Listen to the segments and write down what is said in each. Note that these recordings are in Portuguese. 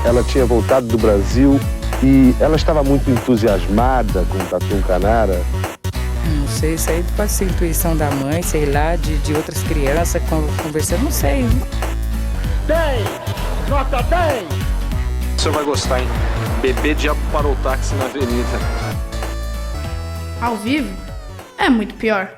ela tinha voltado do Brasil e ela estava muito entusiasmada com o Tatu Canara. Não sei, isso aí pode ser intuição da mãe, sei lá, de outras crianças conversando, não sei. 10! Nota 10! O senhor vai gostar, hein? Bebê diabo parou o táxi na avenida. Ao vivo é muito pior.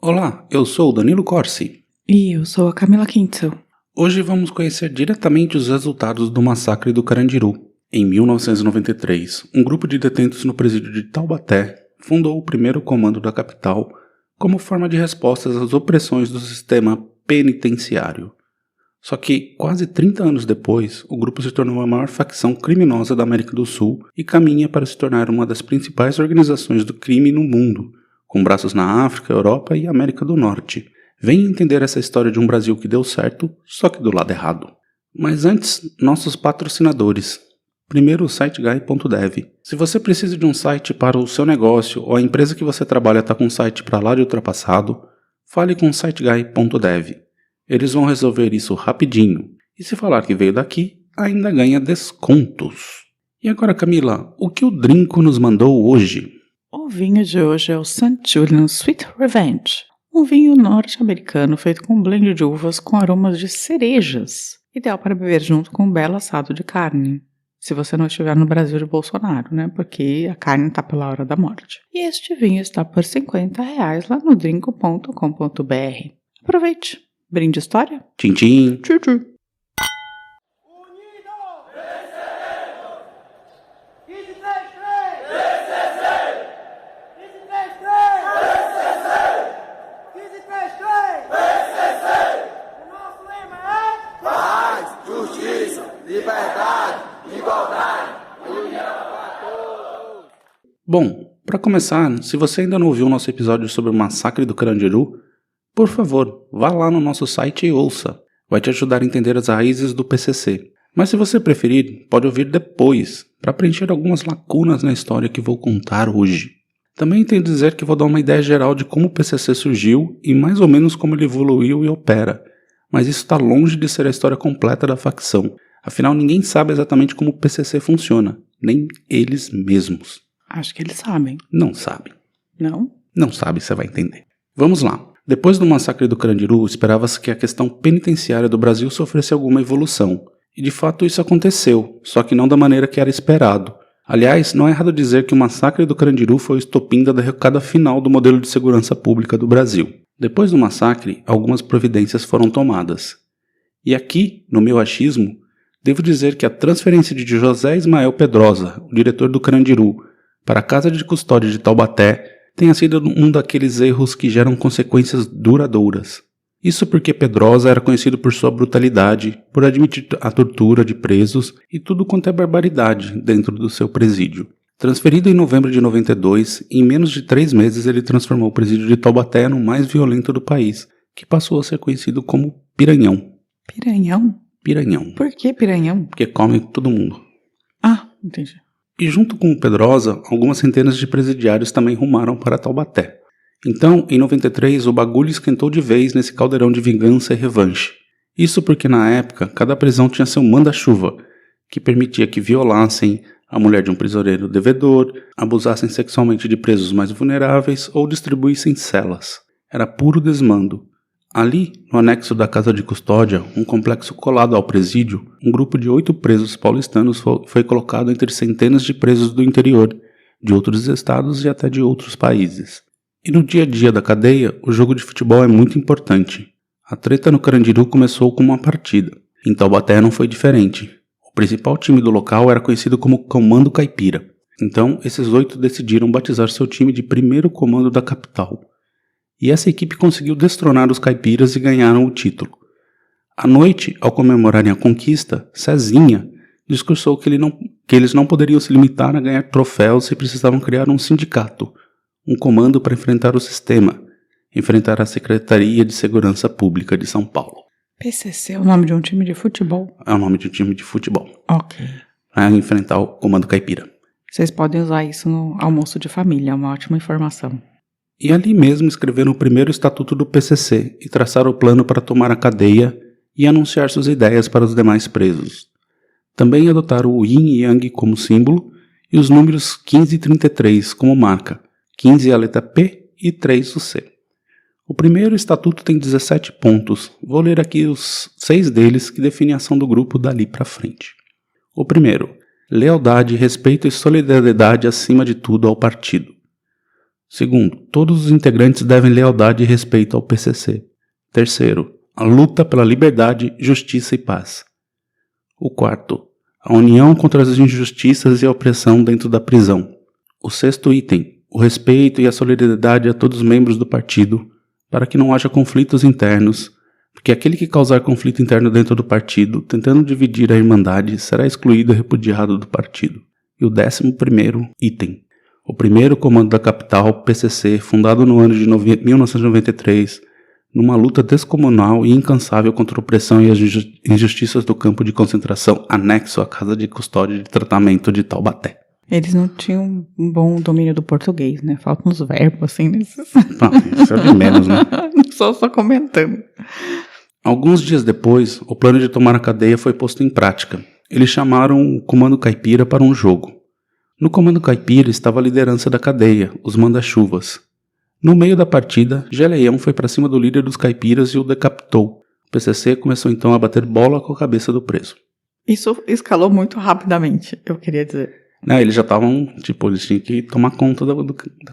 Olá, eu sou o Danilo Corsi. E eu sou a Camila Quintel. Hoje vamos conhecer diretamente os resultados do massacre do Carandiru. Em 1993, um grupo de detentos no presídio de Taubaté fundou o primeiro comando da capital como forma de respostas às opressões do sistema penitenciário. Só que, quase 30 anos depois, o grupo se tornou a maior facção criminosa da América do Sul e caminha para se tornar uma das principais organizações do crime no mundo, com braços na África, Europa e América do Norte. Venha entender essa história de um Brasil que deu certo, só que do lado errado. Mas antes, nossos patrocinadores. Primeiro o SiteGuy.dev. Se você precisa de um site para o seu negócio ou a empresa que você trabalha está com um site para lá de ultrapassado, fale com o SiteGuy.dev. Eles vão resolver isso rapidinho. E se falar que veio daqui, ainda ganha descontos. E agora, Camila, o que o Drinco nos mandou hoje? O vinho de hoje é o St. Julian Sweet Revenge, um vinho norte-americano feito com um blend de uvas com aromas de cerejas, ideal para beber junto com um belo assado de carne. Se você não estiver no Brasil de Bolsonaro, né? Porque a carne está pela hora da morte. E este vinho está por R$50 lá no drinco.com.br. Aproveite! Brinde história? Tchim, tchim. Tchim, tchim. Bom, para começar, se você ainda não ouviu o nosso episódio sobre o massacre do Carandiru, por favor, vá lá no nosso site e ouça. Vai te ajudar a entender as raízes do PCC. Mas se você preferir, pode ouvir depois, para preencher algumas lacunas na história que vou contar hoje. Também tenho a dizer que vou dar uma ideia geral de como o PCC surgiu e mais ou menos como ele evoluiu e opera. Mas isso está longe de ser a história completa da facção. Afinal, ninguém sabe exatamente como o PCC funciona, nem eles mesmos. Acho que eles sabem. Não sabem. Não? Não sabe, você vai entender. Vamos lá. Depois do massacre do Carandiru, esperava-se que a questão penitenciária do Brasil sofresse alguma evolução. E de fato isso aconteceu, só que não da maneira que era esperado. Aliás, não é errado dizer que o massacre do Carandiru foi o estopim da derrocada final do modelo de segurança pública do Brasil. Depois do massacre, algumas providências foram tomadas. E aqui, no meu achismo, devo dizer que a transferência de José Ismael Pedrosa, o diretor do Carandiru, para a Casa de Custódia de Taubaté, tenha sido um daqueles erros que geram consequências duradouras. Isso porque Pedrosa era conhecido por sua brutalidade, por admitir a tortura de presos e tudo quanto é barbaridade dentro do seu presídio. Transferido em novembro de 92, em menos de 3 meses ele transformou o presídio de Taubaté no mais violento do país, que passou a ser conhecido como Piranhão. Piranhão? Piranhão. Por que piranhão? Porque come todo mundo. Ah, entendi. E junto com o Pedrosa, algumas centenas de presidiários também rumaram para Taubaté. Então, em 93, o bagulho esquentou de vez nesse caldeirão de vingança e revanche. Isso porque na época, cada prisão tinha seu manda-chuva, que permitia que violassem a mulher de um prisioneiro devedor, abusassem sexualmente de presos mais vulneráveis ou distribuíssem celas. Era puro desmando. Ali, no anexo da Casa de Custódia, um complexo colado ao presídio, um grupo de 8 presos paulistanos foi colocado entre centenas de presos do interior, de outros estados e até de outros países. E no dia a dia da cadeia, o jogo de futebol é muito importante. A treta no Carandiru começou com uma partida. Em Taubaté não foi diferente. O principal time do local era conhecido como Comando Caipira. Então, esses 8 decidiram batizar seu time de Primeiro Comando da capital. E essa equipe conseguiu destronar os caipiras e ganharam o título. À noite, ao comemorarem a conquista, Cezinha discursou que eles não poderiam se limitar a ganhar troféus e precisavam criar um sindicato, um comando para enfrentar o sistema, enfrentar a Secretaria de Segurança Pública de São Paulo. PCC é o nome de um time de futebol? É o nome de um time de futebol. Ok. Para enfrentar o Comando Caipira. Vocês podem usar isso no almoço de família, é uma ótima informação. E ali mesmo escreveram o primeiro estatuto do PCC e traçaram o plano para tomar a cadeia e anunciar suas ideias para os demais presos. Também adotaram o Yin e Yang como símbolo e os números 15 e 33 como marca, 15 é a letra P e 3 o C. O primeiro estatuto tem 17 pontos, vou ler aqui os 6 deles que definem a ação do grupo dali para frente. O primeiro, lealdade, respeito e solidariedade acima de tudo ao partido. Segundo, todos os integrantes devem lealdade e respeito ao PCC. Terceiro, a luta pela liberdade, justiça e paz. O quarto, a união contra as injustiças e a opressão dentro da prisão. O sexto item, o respeito e a solidariedade a todos os membros do partido, para que não haja conflitos internos, porque aquele que causar conflito interno dentro do partido, tentando dividir a irmandade, será excluído e repudiado do partido. E o 11º item, o primeiro comando da capital, PCC, fundado no ano de 1993, numa luta descomunal e incansável contra a opressão e as injustiças do campo de concentração anexo à Casa de Custódia de Tratamento de Taubaté. Eles não tinham um bom domínio do português, né? Faltam uns verbos, assim, nesses... Isso é de menos, né? Só comentando. Alguns dias depois, o plano de tomar a cadeia foi posto em prática. Eles chamaram o Comando Caipira para um jogo. No Comando Caipira estava a liderança da cadeia, os manda-chuvas. No meio da partida, Geleião foi para cima do líder dos caipiras e o decapitou. O PCC começou então a bater bola com a cabeça do preso. Isso escalou muito rapidamente, eu queria dizer. Não, eles já estavam, eles tinham que tomar conta da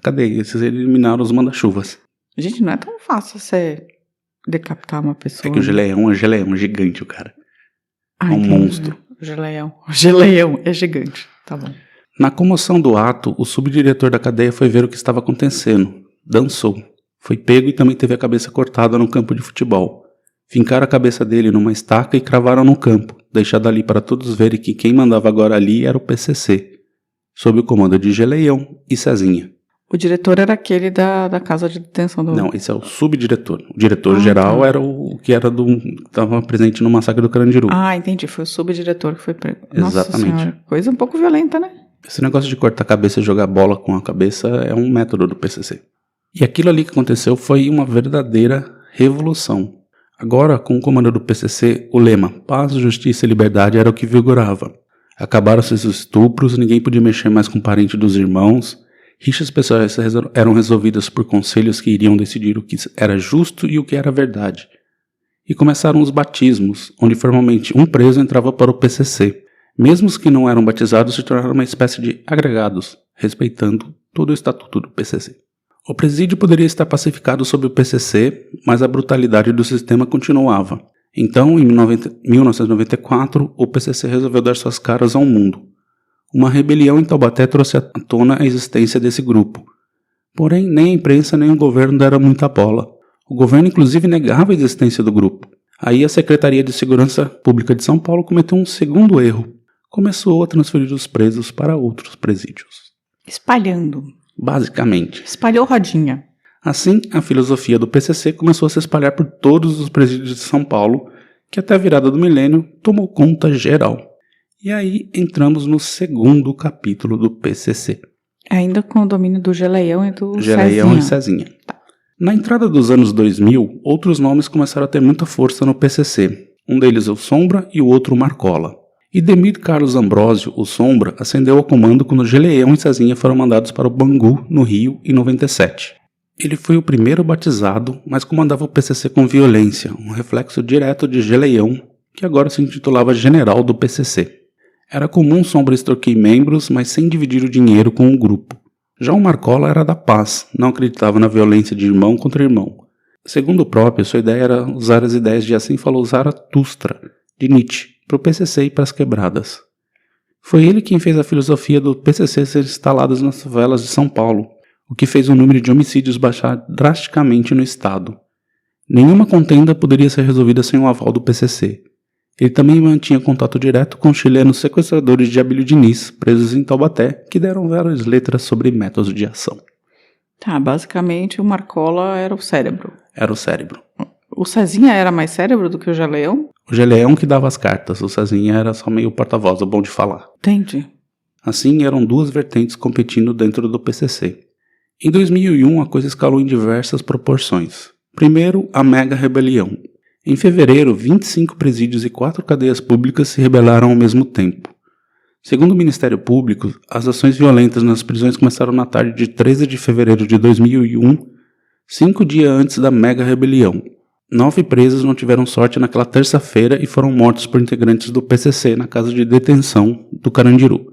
cadeia. Eles eliminaram os manda-chuvas. Gente, não é tão fácil você decapitar uma pessoa. É que o Geleião é gigante, o cara. É um entendi. monstro. O Geleião é gigante, tá bom. Na comoção do ato, o subdiretor da cadeia foi ver o que estava acontecendo. Dançou. Foi pego e também teve a cabeça cortada no campo de futebol. Fincaram a cabeça dele numa estaca e cravaram no campo, deixando ali para todos verem que quem mandava agora ali era o PCC, sob o comando de Geleião e Cezinha. O diretor era aquele da casa de detenção do... Não, esse é o subdiretor. O diretor-geral era o que estava presente no massacre do Carandiru. Ah, entendi. Foi o subdiretor que foi preso. Exatamente. Nossa senhora, coisa um pouco violenta, né? Esse negócio de cortar a cabeça e jogar bola com a cabeça é um método do PCC. E aquilo ali que aconteceu foi uma verdadeira revolução. Agora, com o comando do PCC, o lema paz, justiça e liberdade era o que vigorava. Acabaram-se os estupros, ninguém podia mexer mais com o parente dos irmãos. Rixas pessoais eram resolvidas por conselhos que iriam decidir o que era justo e o que era verdade. E começaram os batismos, onde formalmente um preso entrava para o PCC. Mesmo os que não eram batizados se tornaram uma espécie de agregados, respeitando todo o estatuto do PCC. O presídio poderia estar pacificado sob o PCC, mas a brutalidade do sistema continuava. Então, em 1994, o PCC resolveu dar suas caras ao mundo. Uma rebelião em Taubaté trouxe à tona a existência desse grupo. Porém, nem a imprensa nem o governo deram muita bola. O governo inclusive negava a existência do grupo. Aí a Secretaria de Segurança Pública de São Paulo cometeu um segundo erro. Começou a transferir os presos para outros presídios. Espalhando. Basicamente. Espalhou rodinha. Assim, a filosofia do PCC começou a se espalhar por todos os presídios de São Paulo, que até a virada do milênio tomou conta geral. E aí entramos no segundo capítulo do PCC. Ainda com o domínio do Geleião e do Geleião e Cezinha. Tá. Na entrada dos anos 2000, outros nomes começaram a ter muita força no PCC. Um deles é o Sombra e o outro o Marcola. E Demir Carlos Ambrósio, o Sombra, ascendeu ao comando quando Geleião e Cezinha foram mandados para o Bangu, no Rio, em 97. Ele foi o primeiro batizado, mas comandava o PCC com violência, um reflexo direto de Geleião, que agora se intitulava General do PCC. Era comum Sombra extorquir membros, mas sem dividir o dinheiro com o grupo. Já o Marcola era da paz, não acreditava na violência de irmão contra irmão. Segundo o próprio, sua ideia era usar as ideias de Assim Falou Zaratustra, de Nietzsche, para o PCC e para as quebradas. Foi ele quem fez a filosofia do PCC ser instalada nas favelas de São Paulo, o que fez o número de homicídios baixar drasticamente no estado. Nenhuma contenda poderia ser resolvida sem o aval do PCC. Ele também mantinha contato direto com os chilenos sequestradores de Abílio Diniz, presos em Taubaté, que deram várias letras sobre métodos de ação. Tá, basicamente o Marcola era o cérebro. Era o cérebro. O Cezinha era mais cérebro do que o Geleião? O Geleião que dava as cartas, o Cezinha era só meio porta-voz, o bom de falar. Entendi. Assim, eram duas vertentes competindo dentro do PCC. Em 2001, a coisa escalou em diversas proporções. Primeiro, a mega rebelião. Em fevereiro, 25 presídios e 4 cadeias públicas se rebelaram ao mesmo tempo. Segundo o Ministério Público, as ações violentas nas prisões começaram na tarde de 13 de fevereiro de 2001, 5 dias antes da mega rebelião. 9 presos não tiveram sorte naquela terça-feira e foram mortos por integrantes do PCC na casa de detenção do Carandiru.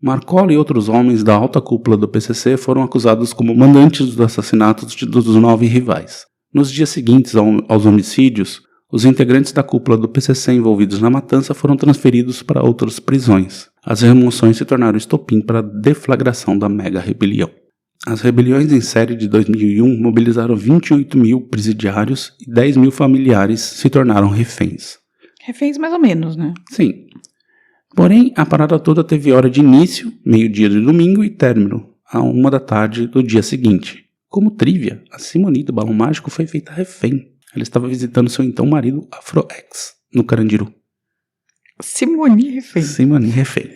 Marcola e outros homens da alta cúpula do PCC foram acusados como mandantes dos assassinatos dos 9 rivais. Nos dias seguintes aos homicídios, os integrantes da cúpula do PCC envolvidos na matança foram transferidos para outras prisões. As remoções se tornaram estopim para a deflagração da mega rebelião. As rebeliões em série de 2001 mobilizaram 28 mil presidiários e 10 mil familiares se tornaram reféns. Reféns mais ou menos, né? Sim. Porém, a parada toda teve hora de início, meio-dia de domingo e término, a 1 da tarde do dia seguinte. Como trívia, a Simone do Balão Mágico foi feita refém. Ela estava visitando seu então marido Afro-Ex, no Carandiru. Simone refém. Simone refém.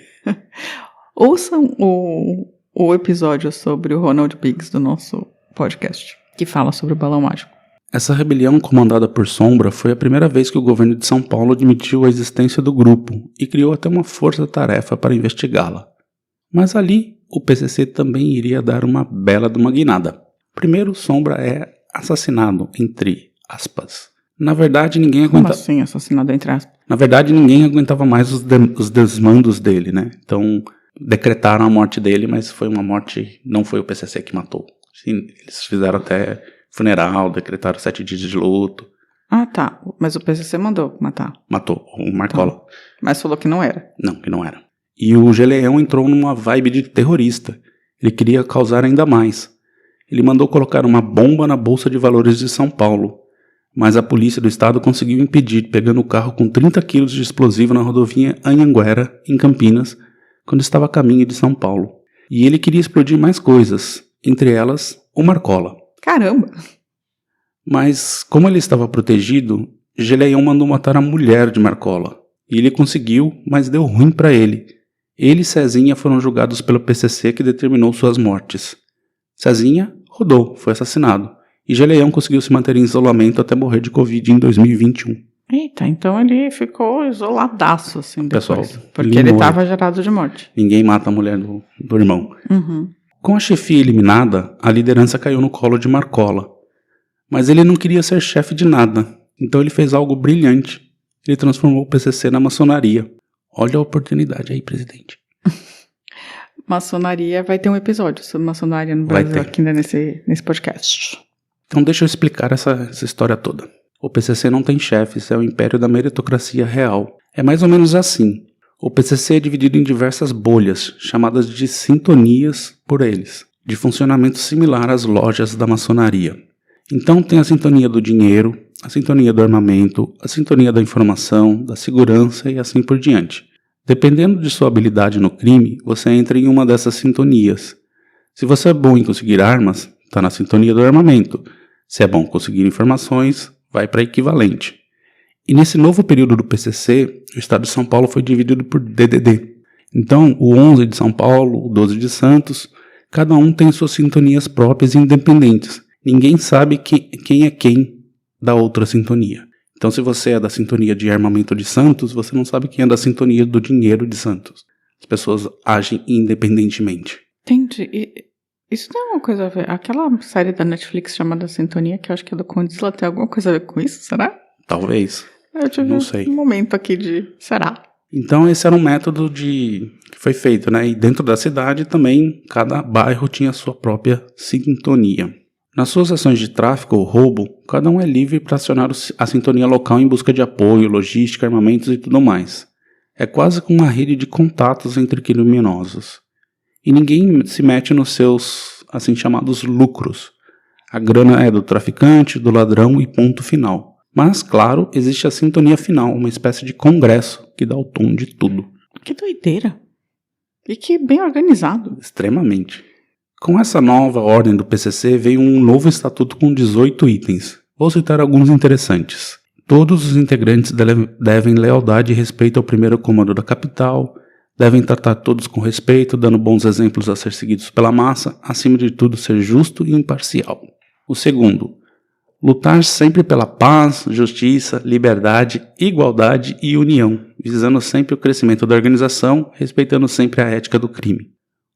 Ouçam o episódio sobre o Ronald Biggs do nosso podcast, que fala sobre o balão mágico. Essa rebelião comandada por Sombra foi a primeira vez que o governo de São Paulo admitiu a existência do grupo e criou até uma força-tarefa para investigá-la. Mas ali, o PCC também iria dar uma bela de uma guinada. Primeiro, Sombra é assassinado, entre aspas. Na verdade, ninguém aguentava... Como assim, assassinado entre aspas? Na verdade, ninguém aguentava mais os desmandos dele, né? Então, decretaram a morte dele, mas foi uma morte... Não foi o PCC que matou. Eles fizeram até funeral, decretaram 7 dias de luto. Ah, tá. Mas o PCC mandou matar. Matou, o Marcola. Tá. Mas falou que não era. Não, que não era. E o Geleão entrou numa vibe de terrorista. Ele queria causar ainda mais. Ele mandou colocar uma bomba na Bolsa de Valores de São Paulo. Mas a polícia do estado conseguiu impedir, pegando o carro com 30 quilos de explosivo na rodovia Anhanguera, em Campinas, quando estava a caminho de São Paulo. E ele queria explodir mais coisas, entre elas o Marcola. Caramba! Mas, como ele estava protegido, Geleião mandou matar a mulher de Marcola. E ele conseguiu, mas deu ruim para ele. Ele e Cezinha foram julgados pelo PCC, que determinou suas mortes. Cezinha rodou, foi assassinado. E Geleião conseguiu se manter em isolamento até morrer de Covid em 2021. Eita, então ele ficou isoladaço, assim, depois. Pessoal, porque ele estava gerado de morte. Ninguém mata a mulher do irmão. Uhum. Com a chefia eliminada, a liderança caiu no colo de Marcola. Mas ele não queria ser chefe de nada, então ele fez algo brilhante. Ele transformou o PCC na maçonaria. Olha a oportunidade aí, presidente. Maçonaria, vai ter um episódio sobre maçonaria no Brasil aqui nesse podcast. Então deixa eu explicar essa história toda. O PCC não tem chefes, é o império da meritocracia real. É mais ou menos assim. O PCC é dividido em diversas bolhas, chamadas de sintonias por eles, de funcionamento similar às lojas da maçonaria. Então tem a sintonia do dinheiro, a sintonia do armamento, a sintonia da informação, da segurança e assim por diante. Dependendo de sua habilidade no crime, você entra em uma dessas sintonias. Se você é bom em conseguir armas, está na sintonia do armamento. Se é bom conseguir informações, vai para equivalente. E nesse novo período do PCC, o estado de São Paulo foi dividido por DDD. Então, o 11 de São Paulo, o 12 de Santos, cada um tem suas sintonias próprias e independentes. Ninguém sabe quem é quem da outra sintonia. Então, se você é da sintonia de armamento de Santos, você não sabe quem é da sintonia do dinheiro de Santos. As pessoas agem independentemente. Entendi. Isso tem alguma coisa a ver? Aquela série da Netflix chamada Sintonia, que eu acho que é do Condzilla, tem alguma coisa a ver com isso, será? Talvez. Eu tive não sei. Um momento aqui de... Será? Então esse era um método que foi feito, né? E dentro da cidade também, cada bairro tinha a sua própria sintonia. Nas suas ações de tráfico ou roubo, cada um é livre para acionar a sintonia local em busca de apoio, logística, armamentos e tudo mais. É quase como uma rede de contatos entre criminosos. E ninguém se mete nos seus, assim chamados, lucros. A grana é do traficante, do ladrão e ponto final. Mas, claro, existe a sintonia final, uma espécie de congresso que dá o tom de tudo. Que doideira. E que bem organizado. Extremamente. Com essa nova ordem do PCC veio um novo estatuto com 18 itens. Vou citar alguns interessantes. Todos os integrantes devem lealdade e respeito ao primeiro comando da capital, devem tratar todos com respeito, dando bons exemplos a ser seguidos pela massa, acima de tudo ser justo e imparcial. O segundo, Lutar sempre pela paz, justiça, liberdade, igualdade e união, visando sempre o crescimento da organização, respeitando sempre a ética do crime.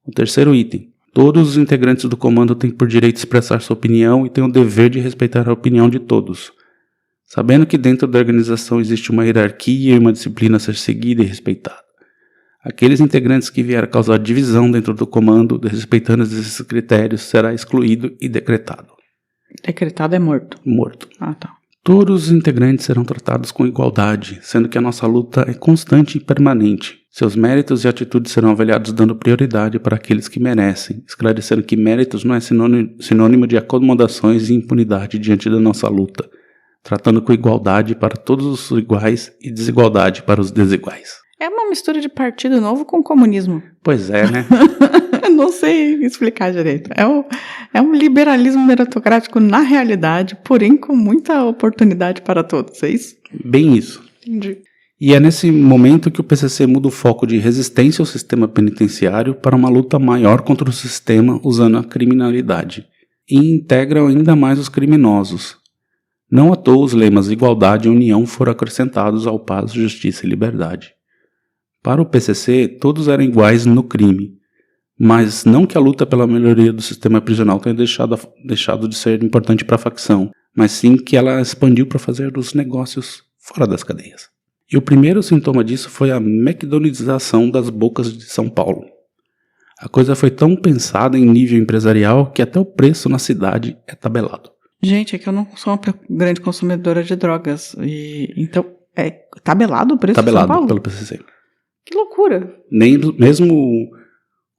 O terceiro item. Todos os integrantes do comando têm por direito expressar sua opinião e têm o dever de respeitar a opinião de todos. Sabendo que dentro da organização existe uma hierarquia e uma disciplina a ser seguida e respeitada. Aqueles integrantes que vierem causar divisão dentro do comando, desrespeitando esses critérios, será excluído e decretado. Decretado é morto. Morto. Ah, tá. Todos os integrantes serão tratados com igualdade, sendo que a nossa luta é constante e permanente. Seus méritos e atitudes serão avaliados dando prioridade para aqueles que merecem, esclarecendo que méritos não é sinônimo de acomodações e impunidade diante da nossa luta, tratando com igualdade para todos os iguais e desigualdade para os desiguais. É uma mistura de partido novo com comunismo. Pois é, né? Não sei explicar direito. É um liberalismo meritocrático na realidade, porém com muita oportunidade para todos, é isso? Bem isso. Entendi. E é nesse momento que o PCC muda o foco de resistência ao sistema penitenciário para uma luta maior contra o sistema usando a criminalidade. E integra ainda mais os criminosos. Não à toa os lemas igualdade e união foram acrescentados ao paz, justiça e liberdade. Para o PCC, todos eram iguais no crime, mas não que a luta pela melhoria do sistema prisional tenha deixado de ser importante para a facção, mas sim que ela expandiu para fazer os negócios fora das cadeias. E o primeiro sintoma disso foi a McDonaldização das bocas de São Paulo. A coisa foi tão pensada em nível empresarial que até o preço na cidade é tabelado. Gente, é que eu não sou uma grande consumidora de drogas, e então é tabelado o preço de São Tabelado Paulo? pelo PCC. Que loucura! Mesmo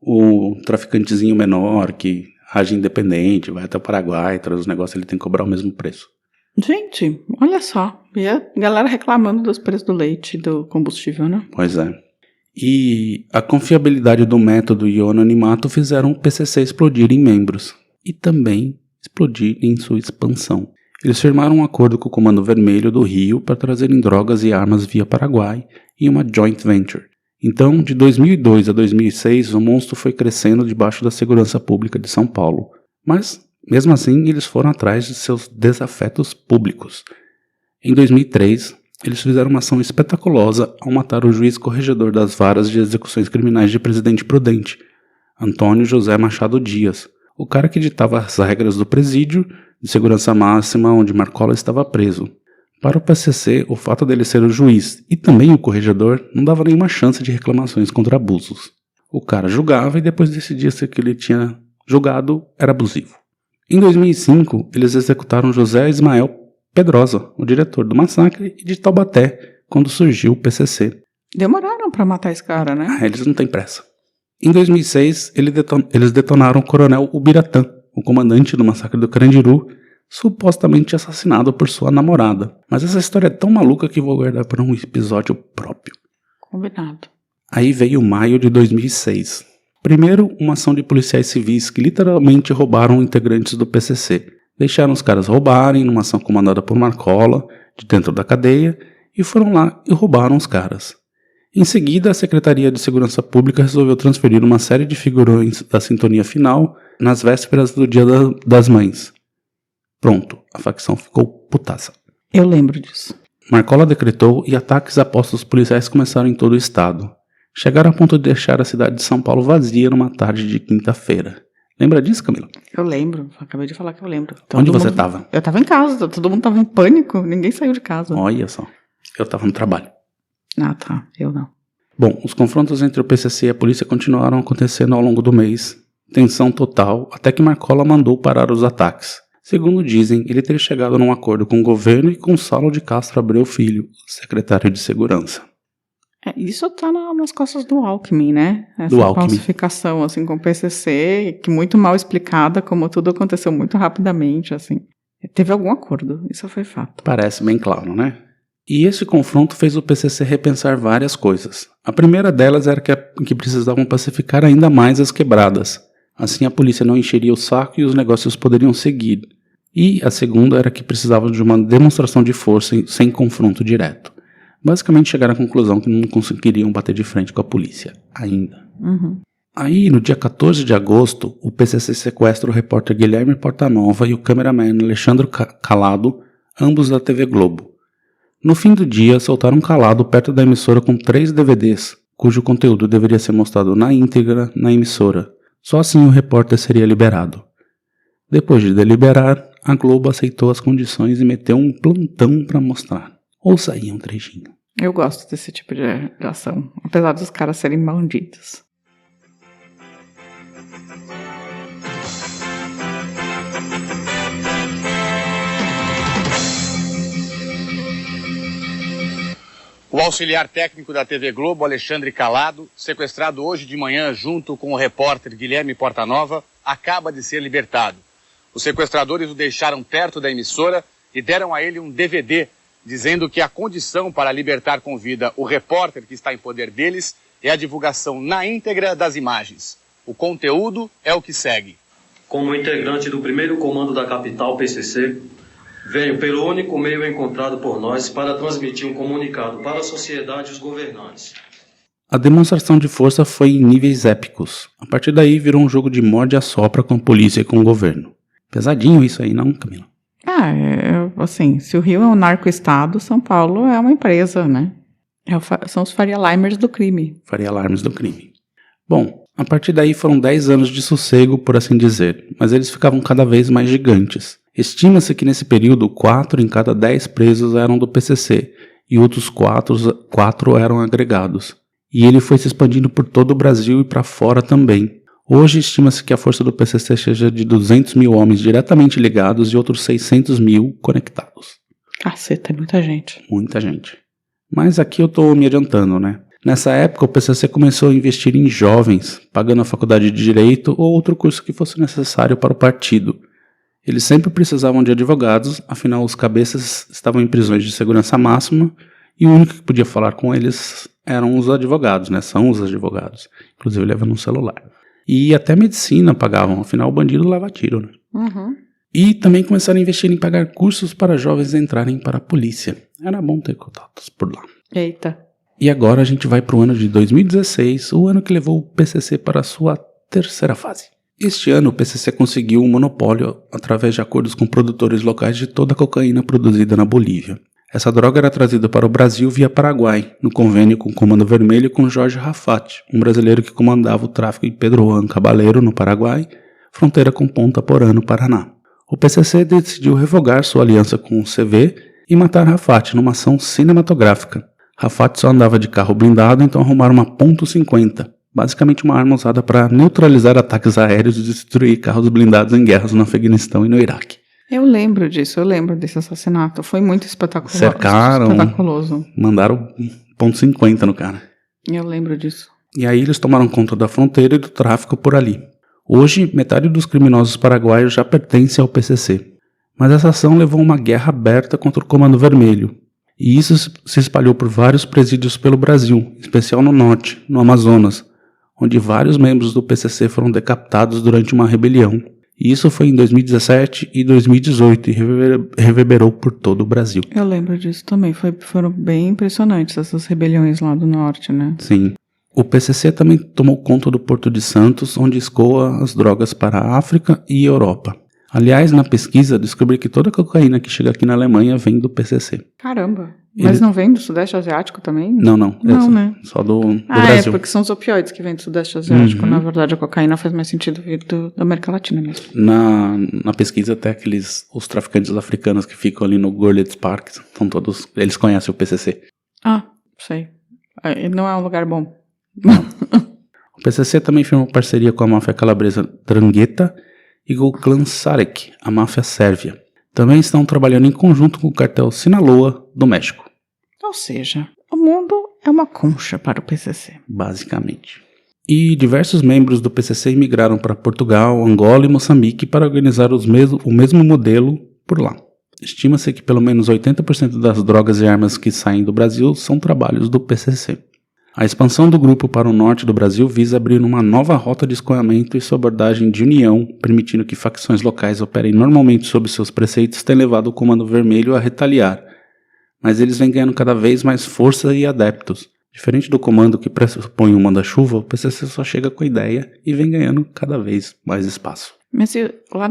o traficantezinho menor que age independente, vai até o Paraguai, traz os negócios, ele tem que cobrar o mesmo preço. Gente, olha só. E a galera reclamando dos preços do leite e do combustível, né? Pois é. E a confiabilidade do método e o anonimato fizeram o PCC explodir em membros. E também explodir em sua expansão. Eles firmaram um acordo com o Comando Vermelho do Rio para trazerem drogas e armas via Paraguai em uma joint venture. Então, de 2002 a 2006, o monstro foi crescendo debaixo da segurança pública de São Paulo. Mas, mesmo assim, eles foram atrás de seus desafetos públicos. Em 2003, eles fizeram uma ação espetaculosa ao matar o juiz corregedor das varas de execuções criminais de Presidente Prudente, Antônio José Machado Dias, o cara que ditava as regras do presídio de segurança máxima onde Marcola estava preso. Para o PCC, o fato dele ser o juiz e também o corregedor não dava nenhuma chance de reclamações contra abusos. O cara julgava e depois decidia se o que ele tinha julgado era abusivo. Em 2005, eles executaram José Ismael Pedrosa, o diretor do massacre, e de Taubaté, quando surgiu o PCC. Demoraram pra matar esse cara, né? Eles não têm pressa. Em 2006, eles detonaram o coronel Ubiratã, o comandante do massacre do Carandiru, supostamente assassinado por sua namorada. Mas essa história é tão maluca que vou guardar para um episódio próprio. Combinado. Aí veio maio de 2006. Primeiro, uma ação de policiais civis que literalmente roubaram integrantes do PCC. Deixaram os caras roubarem numa ação comandada por Marcola, de dentro da cadeia, e foram lá e roubaram os caras. Em seguida, a Secretaria de Segurança Pública resolveu transferir uma série de figurões da sintonia final nas vésperas do Dia das Mães. Pronto, a facção ficou putaça. Eu lembro disso. Marcola decretou e ataques a postos policiais começaram em todo o estado. Chegaram a ponto de deixar a cidade de São Paulo vazia numa tarde de quinta-feira. Lembra disso, Camila? Eu lembro, acabei de falar que eu lembro. Onde você estava? Eu estava em casa, todo mundo estava em pânico, ninguém saiu de casa. Olha só, eu estava no trabalho. Ah, tá, eu não. Bom, os confrontos entre o PCC e a polícia continuaram acontecendo ao longo do mês. Tensão total, até que Marcola mandou parar os ataques. Segundo dizem, ele teria chegado num acordo com o governo e com Saulo de Castro Abreu Filho, secretário de Segurança. Isso tá nas costas do Alckmin, né? Essa do Alckmin. falsificação, assim, com o PCC, que muito mal explicada, como tudo aconteceu muito rapidamente, assim. Teve algum acordo, isso foi fato. Parece bem claro, né? E esse confronto fez o PCC repensar várias coisas. A primeira delas era que precisavam pacificar ainda mais as quebradas. Assim a polícia não encheria o saco e os negócios poderiam seguir. E a segunda era que precisavam de uma demonstração de força sem confronto direto. Basicamente chegaram à conclusão que não conseguiriam bater de frente com a polícia, ainda. Uhum. Aí, no dia 14 de agosto, o PCC sequestra o repórter Guilherme Portanova e o cameraman Alexandre Calado, ambos da TV Globo. No fim do dia, soltaram Calado perto da emissora com 3 DVDs, cujo conteúdo deveria ser mostrado na íntegra na emissora. Só assim o repórter seria liberado. Depois de deliberar, a Globo aceitou as condições e meteu um plantão para mostrar. Ouça aí um trechinho. Eu gosto desse tipo de ação, apesar dos caras serem bandidos. O auxiliar técnico da TV Globo, Alexandre Calado, sequestrado hoje de manhã junto com o repórter Guilherme Portanova, acaba de ser libertado. Os sequestradores o deixaram perto da emissora e deram a ele um DVD, dizendo que a condição para libertar com vida o repórter que está em poder deles é a divulgação na íntegra das imagens. O conteúdo é o que segue. Como integrante do primeiro comando da capital PCC, venho pelo único meio encontrado por nós para transmitir um comunicado para a sociedade e os governantes. A demonstração de força foi em níveis épicos. A partir daí virou um jogo de morde-a-sopra com a polícia e com o governo. Pesadinho isso aí, não, Camila? Assim, se o Rio é um narco-estado, São Paulo é uma empresa, né? São os Faria Limers do crime. Faria Limers do crime. Bom, a partir daí foram 10 anos de sossego, por assim dizer, mas eles ficavam cada vez mais gigantes. Estima-se que nesse período 4 em cada 10 presos eram do PCC e outros 4 eram agregados. E ele foi se expandindo por todo o Brasil e para fora também. Hoje estima-se que a força do PCC seja de 200 mil homens diretamente ligados e outros 600 mil conectados. Caceta, é muita gente. Muita gente. Mas aqui eu tô me adiantando, né? Nessa época o PCC começou a investir em jovens, pagando a faculdade de Direito ou outro curso que fosse necessário para o partido. Eles sempre precisavam de advogados, afinal os cabeças estavam em prisões de segurança máxima e o único que podia falar com eles eram os advogados, né? São os advogados, inclusive levando um celular. E até medicina pagavam, afinal o bandido leva tiro, né? Uhum. E também começaram a investir em pagar cursos para jovens entrarem para a polícia. Era bom ter contatos por lá. Eita. E agora a gente vai para o ano de 2016, o ano que levou o PCC para a sua terceira fase. Este ano o PCC conseguiu um monopólio através de acordos com produtores locais de toda a cocaína produzida na Bolívia. Essa droga era trazida para o Brasil via Paraguai, no convênio com o Comando Vermelho e com Jorge Rafat, um brasileiro que comandava o tráfico em Pedro Juan Caballero, no Paraguai, fronteira com Ponta Porã, no Paraná. O PCC decidiu revogar sua aliança com o CV e matar Rafat numa ação cinematográfica. Rafat só andava de carro blindado, então arrumaram uma .50, basicamente uma arma usada para neutralizar ataques aéreos e destruir carros blindados em guerras no Afeganistão e no Iraque. Eu lembro disso, eu lembro desse assassinato. Foi muito espetaculoso. Cercaram, espetaculoso. Mandaram .50 no cara. Eu lembro disso. E aí eles tomaram conta da fronteira e do tráfico por ali. Hoje, metade dos criminosos paraguaios já pertence ao PCC. Mas essa ação levou a uma guerra aberta contra o Comando Vermelho. E isso se espalhou por vários presídios pelo Brasil, em especial no norte, no Amazonas, onde vários membros do PCC foram decapitados durante uma rebelião. E isso foi em 2017 e 2018 e reverberou por todo o Brasil. Eu lembro disso também, foram bem impressionantes essas rebeliões lá do norte, né? Sim. O PCC também tomou conta do Porto de Santos, onde escoa as drogas para a África e Europa. Aliás, na pesquisa, descobri que toda a cocaína que chega aqui na Alemanha vem do PCC. Caramba! Mas não vem do Sudeste Asiático também? Não, né? Só do Brasil. É, porque são os opioides que vêm do Sudeste Asiático. Uhum. Na verdade, a cocaína faz mais sentido vir da América Latina mesmo. Na pesquisa, até os traficantes africanos que ficam ali no Gorlitz Park, são todos, eles conhecem o PCC. Ah, sei. Não é um lugar bom. Não. O PCC também firmou parceria com a máfia calabresa Drangheta e com o clã Sarek, a máfia sérvia. Também estão trabalhando em conjunto com o cartel Sinaloa, do México. Ou seja, o mundo é uma concha para o PCC. Basicamente. E diversos membros do PCC imigraram para Portugal, Angola e Moçambique para organizar o mesmo modelo por lá. Estima-se que pelo menos 80% das drogas e armas que saem do Brasil são trabalhos do PCC. A expansão do grupo para o norte do Brasil visa abrir uma nova rota de escoamento e sua abordagem de união, permitindo que facções locais operem normalmente sob seus preceitos, tem levado o Comando Vermelho a retaliar. Mas eles vêm ganhando cada vez mais força e adeptos, Diferente do comando que pressupõe um manda-chuva, o PCC só chega com a ideia e vem ganhando cada vez mais espaço. Mas lá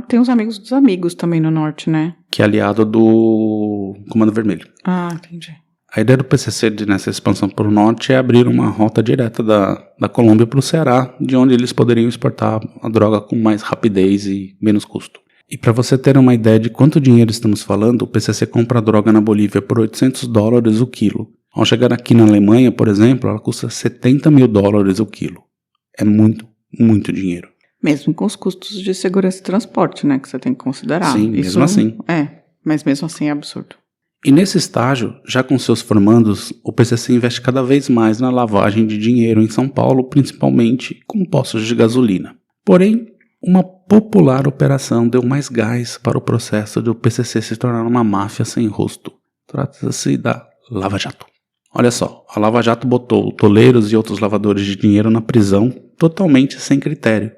tem os amigos dos amigos também no norte, né? Que é aliado do Comando Vermelho. Ah, entendi. A ideia do PCC nessa expansão para o norte é abrir uma rota direta da Colômbia para o Ceará, de onde eles poderiam exportar a droga com mais rapidez e menos custo. E para você ter uma ideia de quanto dinheiro estamos falando, o PCC compra a droga na Bolívia por $800 o quilo. Ao chegar aqui na Alemanha, por exemplo, ela custa $70 mil o quilo. É muito, muito dinheiro. Mesmo com os custos de segurança e transporte, né? Que você tem que considerar. Sim, mesmo assim. Mas mesmo assim é absurdo. E nesse estágio, já com seus formandos, o PCC investe cada vez mais na lavagem de dinheiro em São Paulo, principalmente com postos de gasolina. Porém, uma popular operação deu mais gás para o processo de o PCC se tornar uma máfia sem rosto. Trata-se da Lava Jato. Olha só, a Lava Jato botou toleiros e outros lavadores de dinheiro na prisão totalmente sem critério,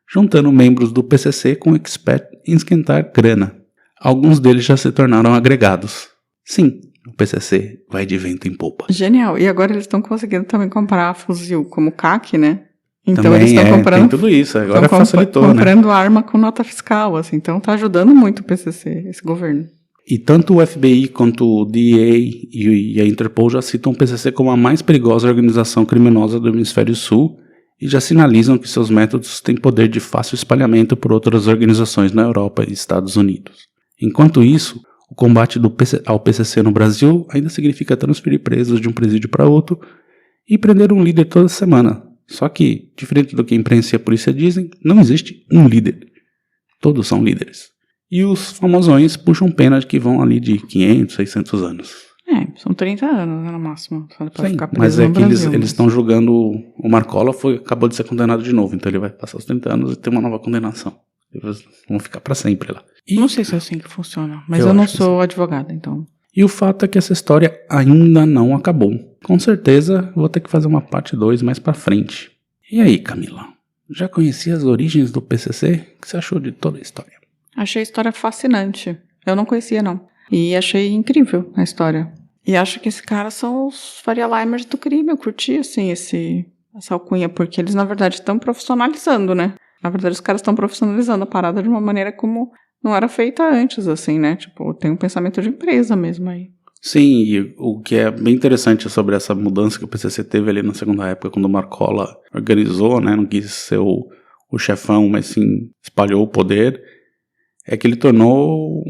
juntando membros do PCC com expert em esquentar grana. Alguns deles já se tornaram agregados. Sim, o PCC vai de vento em popa. Genial. E agora eles estão conseguindo também comprar fuzil como CAC, né? Então também eles estão comprando... tem tudo isso. Agora facilitou, comprando arma com nota fiscal, assim. Então tá ajudando muito o PCC, esse governo. E tanto o FBI quanto o DEA e a Interpol já citam o PCC como a mais perigosa organização criminosa do Hemisfério Sul e já sinalizam que seus métodos têm poder de fácil espalhamento por outras organizações na Europa e Estados Unidos. Enquanto isso, o combate ao PCC no Brasil ainda significa transferir presos de um presídio para outro e prender um líder toda semana. Só que, diferente do que a imprensa e a polícia dizem, não existe um líder. Todos são líderes. E os famosões puxam penas que vão ali de 500, 600 anos. São 30 anos, né, no máximo. Só pode ficar preso mas é no que Brasil, eles estão julgando... O Marcola acabou de ser condenado de novo, então ele vai passar os 30 anos e ter uma nova condenação. Eles vão ficar para sempre lá. Não sei se é assim que funciona, mas eu não sou advogada, então... E o fato é que essa história ainda não acabou. Com certeza vou ter que fazer uma parte 2 mais pra frente. E aí, Camila? Já conhecia as origens do PCC? O que você achou de toda a história? Achei a história fascinante. Eu não conhecia, não. E achei incrível a história. E acho que esses caras são os Faria Limers do crime. Eu curti, assim, essa alcunha, porque eles, na verdade, estão profissionalizando, né? Na verdade, os caras estão profissionalizando a parada de uma maneira como não era feita antes, assim, né? Tipo, tem um pensamento de empresa mesmo aí. Sim, e o que é bem interessante sobre essa mudança que o PCC teve ali na segunda época, quando o Marcola organizou, né? Não quis ser o chefão, mas sim espalhou o poder, é que ele tornou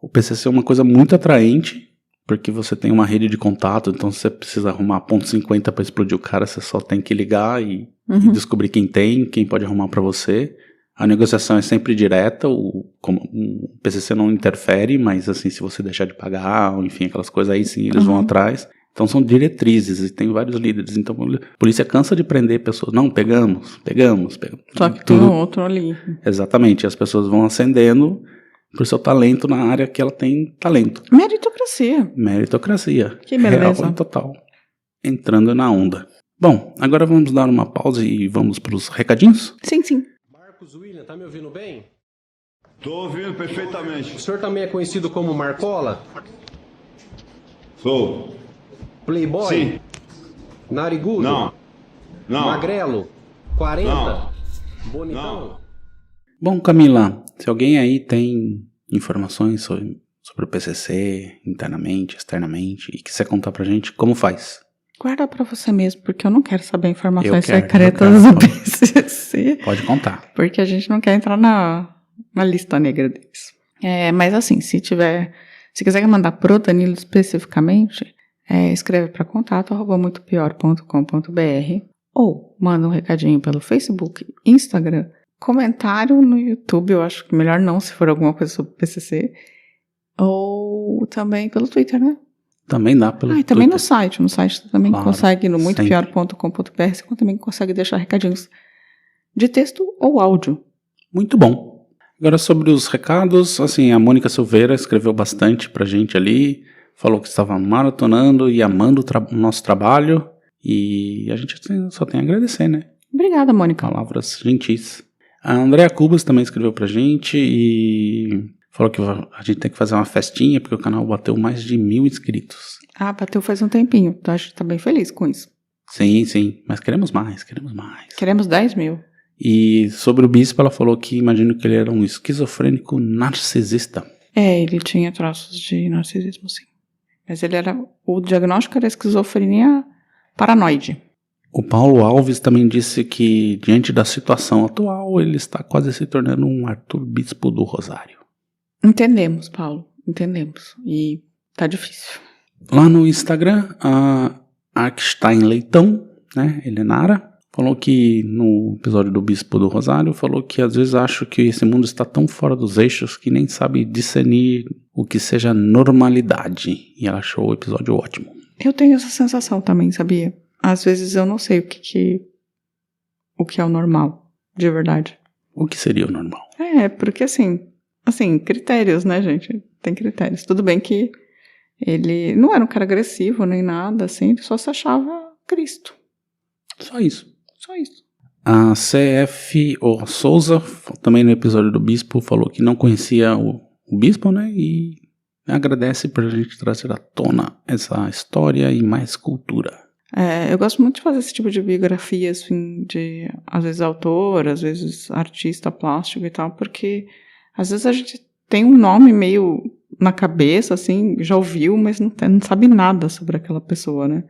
o PCC uma coisa muito atraente, porque você tem uma rede de contato, então se você precisa arrumar ponto .50 para explodir o cara, você só tem que ligar e descobrir quem pode arrumar para você. A negociação é sempre direta, o PCC não interfere, mas assim, se você deixar de pagar, ou enfim, aquelas coisas aí sim, eles vão atrás. Então são diretrizes e tem vários líderes. Então a polícia cansa de prender pessoas. Não, pegamos. Só que tem outro ali. Exatamente, as pessoas vão ascendendo por seu talento na área que ela tem talento. Meritocracia. Que beleza. Real e total. Entrando na onda. Bom, agora vamos dar uma pausa e vamos para os recadinhos? Sim. Marcos William, tá me ouvindo bem? Tô ouvindo perfeitamente. O senhor também é conhecido como Marcola? Sou. Playboy? Sim. Narigudo? Não. Magrelo? 40? Não. Bonitão? Não. Bom, Camila, se alguém aí tem informações sobre o PCC, internamente, externamente, e quiser contar pra gente, como faz? Guarda pra você mesmo, porque eu não quero saber informações quero, secretas do PCC. Pode contar. Porque a gente não quer entrar na lista negra deles. Mas assim, se quiser mandar pro Danilo especificamente, escreve para contato@muitopior.com.br ou manda um recadinho pelo Facebook, Instagram, comentário no YouTube, eu acho que melhor não, se for alguma coisa sobre o PCC, ou também pelo Twitter, né? Também dá pelo E também Twitter. no site você também consegue, no sempre. muitopior.com.br, você também consegue deixar recadinhos de texto ou áudio. Muito bom. Agora sobre os recados, assim, a Mônica Silveira escreveu bastante pra gente ali, falou que estava maratonando e amando o nosso trabalho, e a gente só tem a agradecer, né? Obrigada, Mônica. Palavras gentis. A Andrea Cubas também escreveu pra gente e Falou que a gente tem que fazer uma festinha porque o canal bateu mais de 1.000 inscritos. Ah, bateu faz um tempinho. Então a gente tá bem feliz com isso. Sim. Mas queremos mais. Queremos 10 mil. E sobre o bispo, ela falou que imagino que ele era um esquizofrênico narcisista. Ele tinha traços de narcisismo, sim. Mas o diagnóstico era esquizofrenia paranoide. O Paulo Alves também disse que, diante da situação atual, ele está quase se tornando um Arthur Bispo do Rosário. Entendemos, Paulo. Entendemos. E tá difícil. Lá no Instagram, a Arkstein Leitão, né, Helenara, falou que no episódio do Bispo do Rosário, falou que às vezes acho que esse mundo está tão fora dos eixos que nem sabe discernir o que seja normalidade. E ela achou o episódio ótimo. Eu tenho essa sensação também, sabia? Às vezes eu não sei o que é o normal, de verdade. O que seria o normal? Porque assim, critérios, né, gente? Tem critérios. Tudo bem que ele não era um cara agressivo nem nada, assim, ele só se achava Cristo. Só isso. A CF Souza, também no episódio do Bispo, falou que não conhecia o Bispo, né? E agradece por a gente trazer à tona essa história e mais cultura. Eu gosto muito de fazer esse tipo de biografia, assim, de, às vezes, autor, às vezes, artista plástico e tal, porque, às vezes, a gente tem um nome meio na cabeça, assim, já ouviu, mas não sabe nada sobre aquela pessoa, né?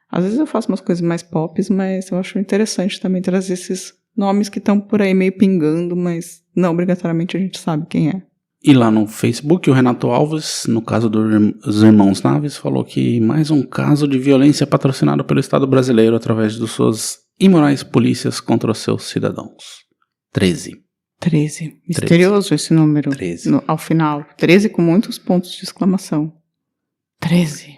Às vezes eu faço umas coisas mais pop, mas eu acho interessante também trazer esses nomes que estão por aí meio pingando, mas não obrigatoriamente a gente sabe quem é. E lá no Facebook, o Renato Alves, no caso dos Irmãos Naves, falou que mais um caso de violência patrocinado pelo Estado brasileiro através de suas imorais polícias contra os seus cidadãos. 13. Misterioso esse número. 13. Ao final. 13 com muitos pontos de exclamação. 13.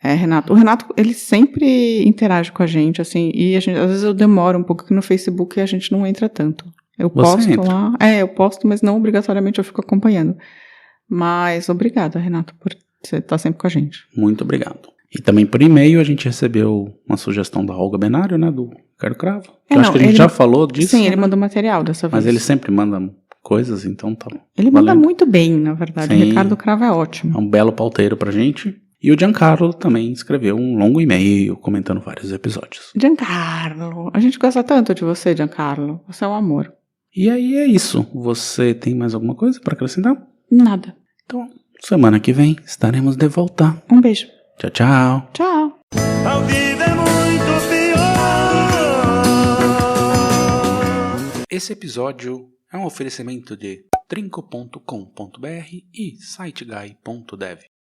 Renato. O Renato, ele sempre interage com a gente, assim, e às vezes eu demoro um pouco aqui no Facebook e a gente não entra tanto. Eu posto lá. Eu posto, mas não obrigatoriamente eu fico acompanhando. Mas obrigada, Renato, por você estar sempre com a gente. Muito obrigado. E também por e-mail a gente recebeu uma sugestão da Olga Benário, né, do Ricardo Cravo. Acho que a gente já falou disso. Sim, ele mandou material dessa vez. Mas ele sempre manda coisas, então tá. Ele manda muito bem, na verdade. Sim. O Ricardo Cravo é ótimo. É um belo pauteiro pra gente. E o Giancarlo também escreveu um longo e-mail comentando vários episódios. Giancarlo, a gente gosta tanto de você, Giancarlo. Você é um amor. E aí é isso. Você tem mais alguma coisa pra acrescentar? Nada. Então, semana que vem estaremos de volta. Um beijo. Tchau. Tchau. A vida é muito pior. Esse episódio é um oferecimento de trinco.com.br e siteguy.dev.